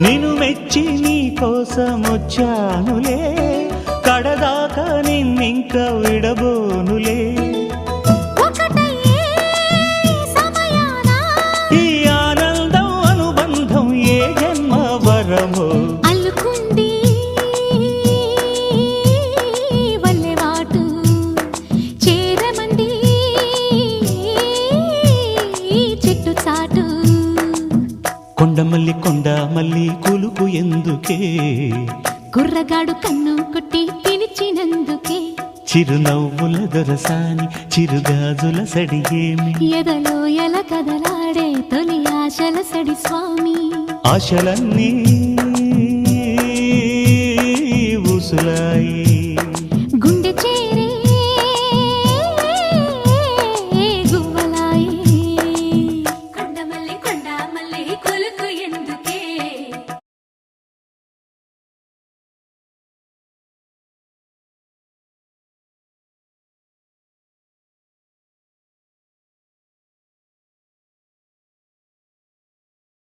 నిన్ను మెచ్చి నీ కోసం వచ్చానులే, కడదాకా నిన్నింక విడబోనులే. ఈ ఆనందం అనుబంధం ఏ జన్మ వరమో అల్లుకుంది వల్లెవాటు చేరమంది చెట్టు చాటు. కొండమల్లి కొండమల్లి కులుకు ఎందుకే, కుర్రగాడు కన్ను కొట్టి పిలిచినందుకే. చిరునవ్వుల దొరసాని చిరుగాజుల సడిగేమి, ఎదలో ఎల కదలాడే తొలి ఆశల సడి స్వామి. ఆశలన్నీ